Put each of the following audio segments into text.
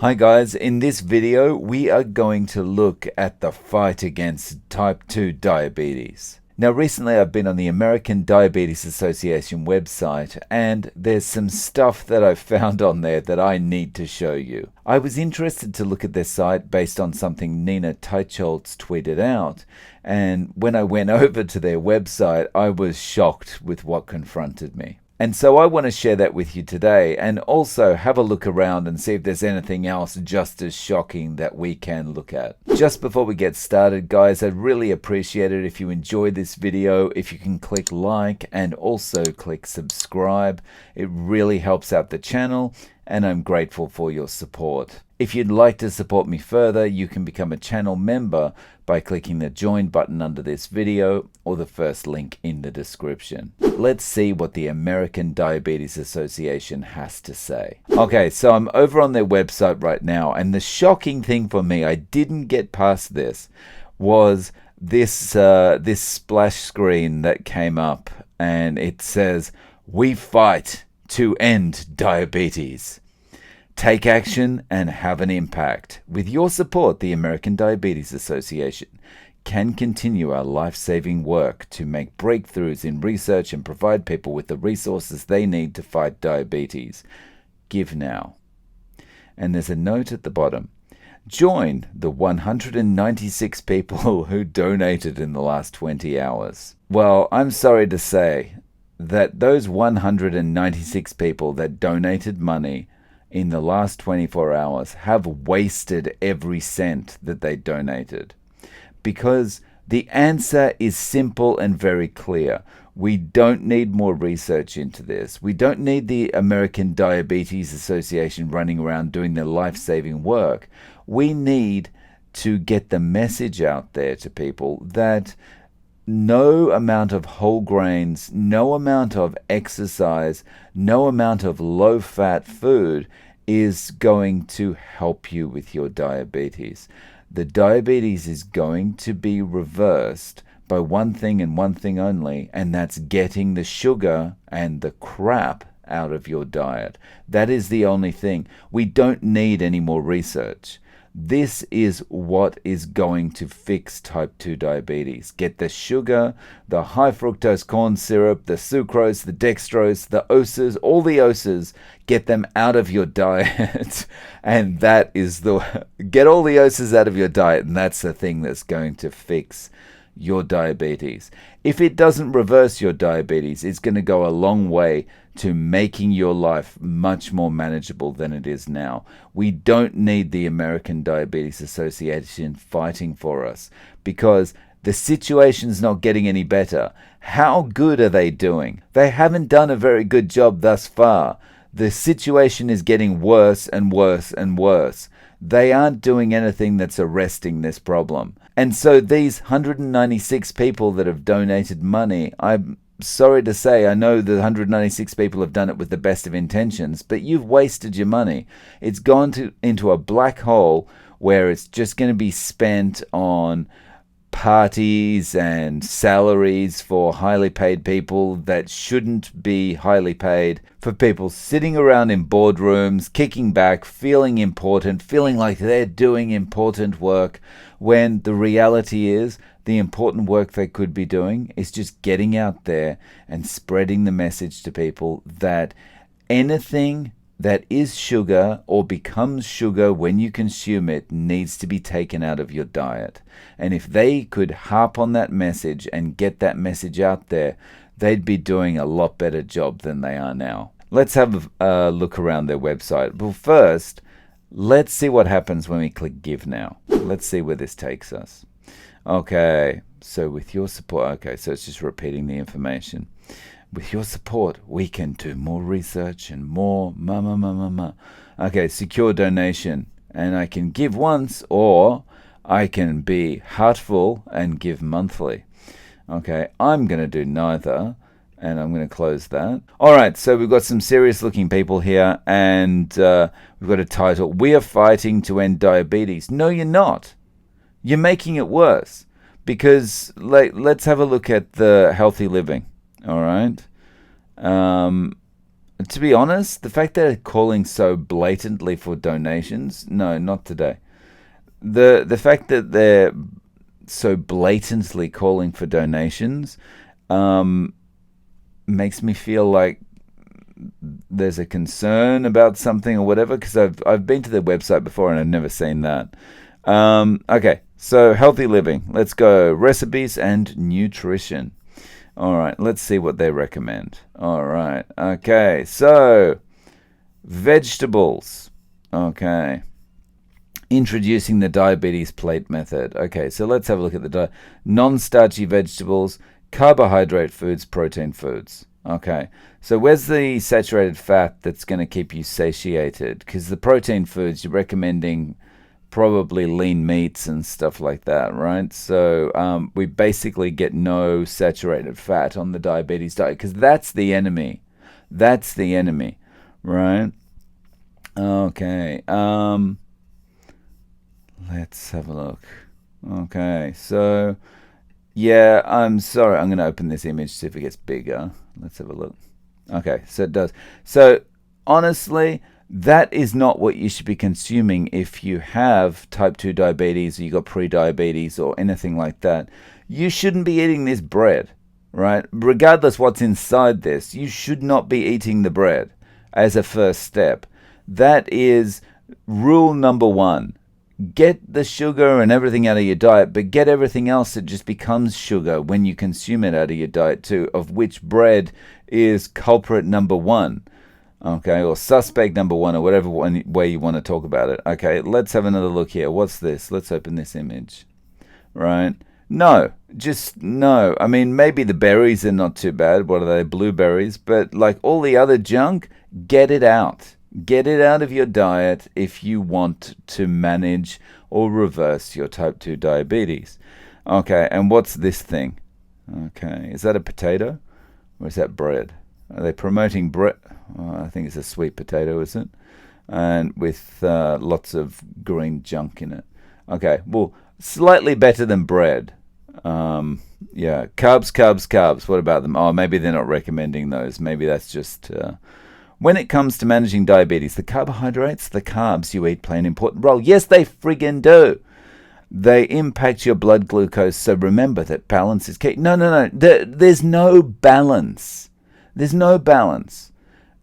Hi guys, in this video we are going to look at the fight against type 2 diabetes. Now recently I've been on the American Diabetes Association website and there's some stuff that I've found on there that I need to show you. I was interested to look at their site based on something Nina Teicholz tweeted out, and when I went over to their website I was shocked with what confronted me. And so I want to share that with you today and also have a look around and see if there's anything else just as shocking that we can look at. Just before we get started, guys, I'd really appreciate it if you enjoyed this video, if you can click like and also click subscribe. It really helps out the channel and I'm grateful for your support. If you'd like to support me further, you can become a channel member by clicking the join button under this video or the first link in the description. Let's see what the American Diabetes Association has to say. Okay, so I'm over on their website right now, and the shocking thing for me, I didn't get past this, was this splash screen that came up, and it says, "We fight to end diabetes. Take action and have an impact. With your support, the American Diabetes Association can continue our life-saving work to make breakthroughs in research and provide people with the resources they need to fight diabetes. Give now." And there's a note at the bottom. Join the 196 people who donated in the last 20 hours. Well, I'm sorry to say that those 196 people that donated money in the last 24 hours have wasted every cent that they donated. Because the answer is simple and very clear. We don't need more research into this. We don't need the American Diabetes Association running around doing their life-saving work. We need to get the message out there to people that no amount of whole grains, no amount of exercise, no amount of low-fat food is going to help you with your diabetes. The diabetes is going to be reversed by one thing and one thing only, and that's getting the sugar and the crap out of your diet. That is the only thing. We don't need any more research. This is what is going to fix type 2 diabetes. Get the sugar, the high fructose corn syrup, the sucrose, the dextrose, the oses, all the oses, get them out of your diet. And that is get all the oses out of your diet, and that's the thing that's going to fix your diabetes. If it doesn't reverse your diabetes, it's going to go a long way to making your life much more manageable than it is now. We don't need the American Diabetes Association fighting for us because the situation's not getting any better. How good are they doing? They haven't done a very good job thus far. The situation is getting worse and worse and worse. They aren't doing anything that's arresting this problem. And so these 196 people that have donated money, I'm sorry to say, I know the 196 people have done it with the best of intentions, but you've wasted your money. It's gone into a black hole where it's just going to be spent on parties and salaries for highly paid people that shouldn't be highly paid, for people sitting around in boardrooms, kicking back, feeling important, feeling like they're doing important work, when the reality is the important work they could be doing is just getting out there and spreading the message to people that anything that is sugar or becomes sugar when you consume it needs to be taken out of your diet. And if they could harp on that message and get that message out there, they'd be doing a lot better job than they are now. Let's have a look around their website. Well, first, let's see what happens when we click Give Now. Let's see where this takes us. Okay, so with your support, okay, so it's just repeating the information. With your support, we can do more research and more Okay, secure donation. And I can give once, or I can be heartful and give monthly. Okay, I'm going to do neither, and I'm going to close that. All right, so we've got some serious looking people here, and we've got a title, "We are fighting to end diabetes." No, you're not. You're making it worse, because let's have a look at the healthy living. All right. To be honest, the fact that they're calling so blatantly for donations, no, not today. The fact that they're so blatantly calling for donations um, makes me feel like there's a concern about something or whatever, because I've been to their website before and I've never seen that. Okay, so healthy living. Let's go. Recipes and nutrition. All right, let's see what they recommend. All right, okay, so vegetables. Okay. Introducing the diabetes plate method. Okay, so let's have a look at the non-starchy vegetables, carbohydrate foods, protein foods. Okay, so where's the saturated fat that's going to keep you satiated? Because the protein foods, you're recommending probably lean meats and stuff like that, right? So we basically get no saturated fat on the diabetes diet, because that's the enemy. That's the enemy, right? Okay. Let's have a look. Okay, so yeah, I'm sorry. I'm going to open this image, see if it gets bigger. Let's have a look. Okay, so it does. So honestly, that is not what you should be consuming if you have type 2 diabetes, or you got pre-diabetes or anything like that. You shouldn't be eating this bread, right? Regardless what's inside this, you should not be eating the bread as a first step. That is rule number one. Get the sugar and everything out of your diet, but get everything else that just becomes sugar when you consume it out of your diet too, of which bread is culprit number one. Okay, or suspect number one, or whatever way you want to talk about it. Okay, let's have another look here. What's this? Let's open this image. Right? No, just no. I mean, maybe the berries are not too bad. What are they? Blueberries. But like all the other junk, get it out. Get it out of your diet if you want to manage or reverse your type 2 diabetes. Okay, and what's this thing? Okay, is that a potato? Or is that bread? Are they promoting bread? Oh, I think it's a sweet potato, isn't it? And with lots of green junk in it. Okay, well, slightly better than bread. Yeah, carbs, carbs, carbs. What about them? Oh, maybe they're not recommending those. Maybe that's just... When it comes to managing diabetes, the carbohydrates, the carbs you eat play an important role. Yes, they friggin' do. They impact your blood glucose, so remember that balance is key. No. There's no balance. There's no balance.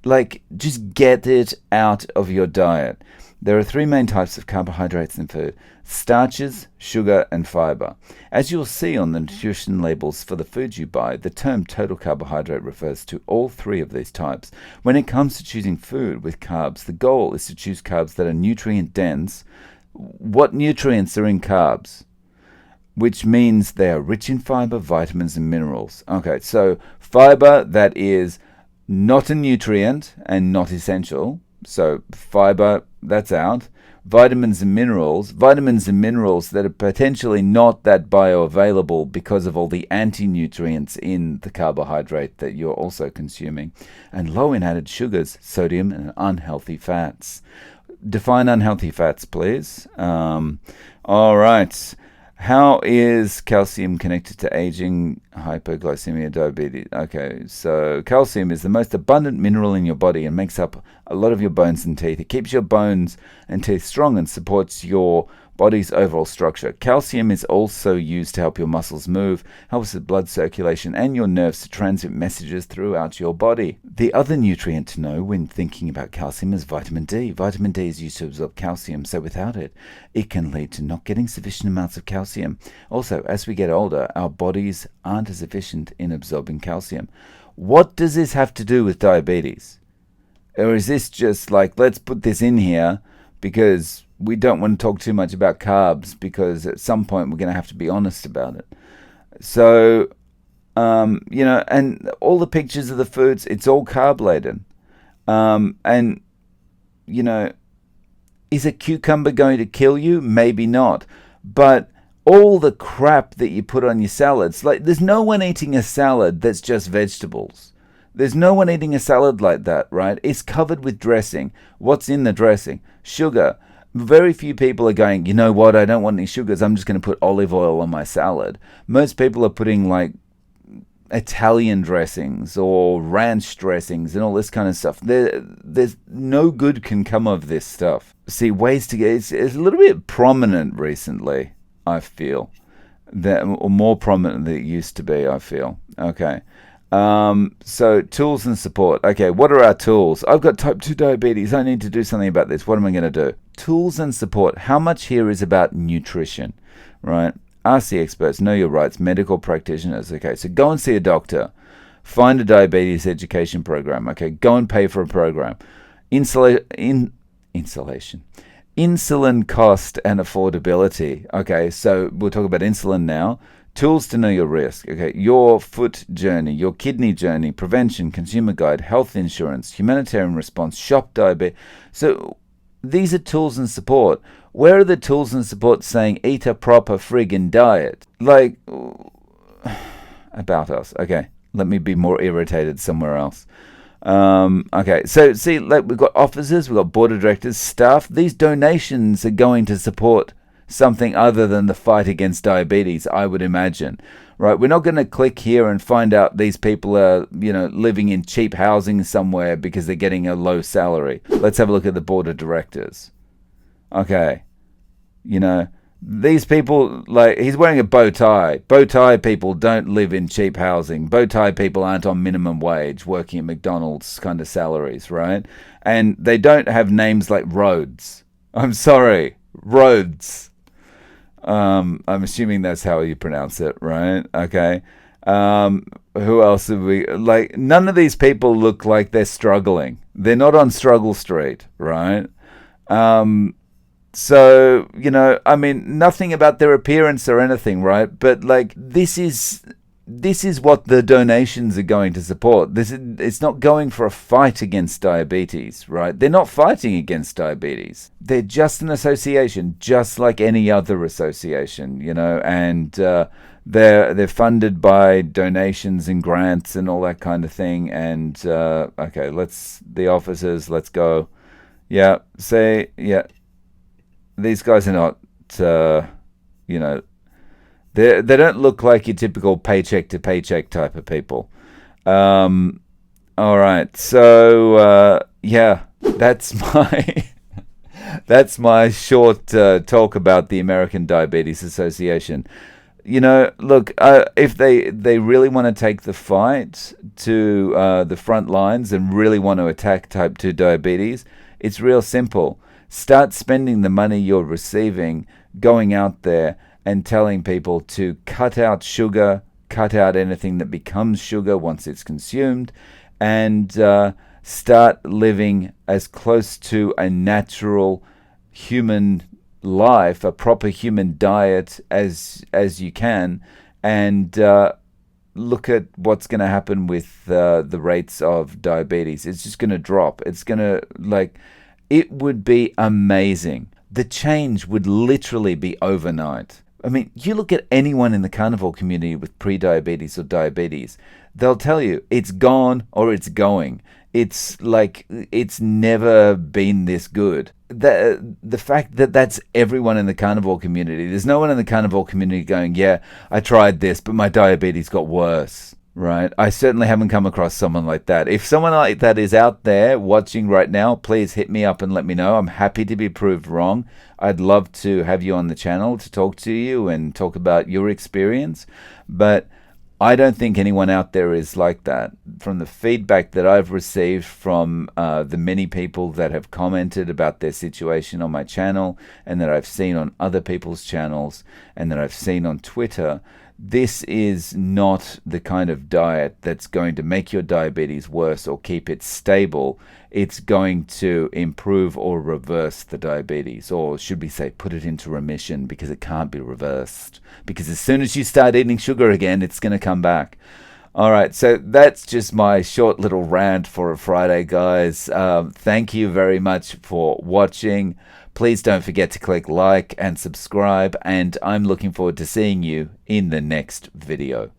Like, just get it out of your diet. There are three main types of carbohydrates in food: starches, sugar, and fiber. As you'll see on the nutrition labels for the foods you buy, the term total carbohydrate refers to all three of these types. When it comes to choosing food with carbs, the goal is to choose carbs that are nutrient dense. What nutrients are in carbs? Which means they are rich in fiber, vitamins, and minerals. Okay, so fiber, that is not a nutrient and not essential. So fiber, that's out. Vitamins and minerals that are potentially not that bioavailable because of all the anti-nutrients in the carbohydrate that you're also consuming. And low in added sugars, sodium, and unhealthy fats. Define unhealthy fats, please. All right. How is calcium connected to aging, hypoglycemia, diabetes? Okay, so calcium is the most abundant mineral in your body and makes up a lot of your bones and teeth. It keeps your bones and teeth strong and supports your body's overall structure. Calcium is also used to help your muscles move, helps with blood circulation and your nerves to transmit messages throughout your body. The other nutrient to know when thinking about calcium is vitamin D. Vitamin D is used to absorb calcium, so without it, it can lead to not getting sufficient amounts of calcium. Also, as we get older, our bodies aren't as efficient in absorbing calcium. What does this have to do with diabetes? Or is this just like, let's put this in here because we don't want to talk too much about carbs, because at some point we're going to have to be honest about it. So, and all the pictures of the foods, it's all carb laden. And, is a cucumber going to kill you? Maybe not. But all the crap that you put on your salads, like there's no one eating a salad that's just vegetables. There's no one eating a salad like that, right? It's covered with dressing. What's in the dressing? Sugar. Very few people are going, you know what, I don't want any sugars, I'm just going to put olive oil on my salad. Most people are putting like Italian dressings or ranch dressings and all this kind of stuff. There's no good can come of this stuff. See, ways to get it's a little bit prominent recently, I feel. That, or more prominent than it used to be, I feel. Okay. So tools and support. Okay, what are our tools? I've got type 2 diabetes. I need to do something about this. What am I going to do? Tools and support. How much here is about nutrition, right? Ask the experts. Know your rights. Medical practitioners. Okay, so go and see a doctor. Find a diabetes education program. Okay, go and pay for a program. Insulation. Insulin cost and affordability. Okay, so we'll talk about insulin now. Tools to know your risk. Okay, your foot journey, your kidney journey, prevention, consumer guide, health insurance, humanitarian response, shop diabetes. So these are tools and support. Where are the tools and support saying eat a proper friggin' diet? Like, about us. Okay, let me be more irritated somewhere else. Okay, so see, like we've got officers, we've got board of directors, staff. These donations are going to support something other than the fight against diabetes, I would imagine. Right? We're not going to click here and find out these people are, living in cheap housing somewhere because they're getting a low salary. Let's have a look at the board of directors. Okay. These people, like, he's wearing a bow tie. Bow tie people don't live in cheap housing. Bow tie people aren't on minimum wage, working at McDonald's kind of salaries, right? And they don't have names like Rhodes. I'm sorry, Rhodes. I'm assuming that's how you pronounce it, right? Okay. Who else have we? Like, none of these people look like they're struggling. They're not on Struggle Street, right? So, nothing about their appearance or anything, right? But like, this is what the donations are going to support. It's not going for a fight against diabetes, right? They're not fighting against diabetes. They're just an association, just like any other association, and they're funded by donations and grants and all that kind of thing. And okay, the officers, let's go. Yeah, these guys are not, they don't look like your typical paycheck to paycheck type of people. All right, so that's my short talk about the American Diabetes Association. Look, if they really want to take the fight to the front lines and really want to attack type 2 diabetes, it's real simple. Start spending the money you're receiving, going out there and telling people to cut out sugar, cut out anything that becomes sugar once it's consumed, and start living as close to a natural human life, a proper human diet as you can, and look at what's going to happen with the rates of diabetes. It's just going to drop. It's going to, it would be amazing. The change would literally be overnight. I mean, you look at anyone in the carnivore community with pre-diabetes or diabetes, they'll tell you it's gone or it's going. It's like it's never been this good. The fact that that's everyone in the carnivore community. There's no one in the carnivore community going, yeah, I tried this, but my diabetes got worse. Right. I certainly haven't come across someone like that. If someone like that is out there watching right now, please hit me up and let me know. I'm happy to be proved wrong. I'd love to have you on the channel to talk to you and talk about your experience. But I don't think anyone out there is like that. From the feedback that I've received from the many people that have commented about their situation on my channel and that I've seen on other people's channels and that I've seen on Twitter, this is not the kind of diet that's going to make your diabetes worse or keep it stable. It's going to improve or reverse the diabetes, or should we say put it into remission, because it can't be reversed. Because as soon as you start eating sugar again, it's going to come back. All right, so that's just my short little rant for a Friday, guys. Thank you very much for watching. Please don't forget to click like and subscribe, and I'm looking forward to seeing you in the next video.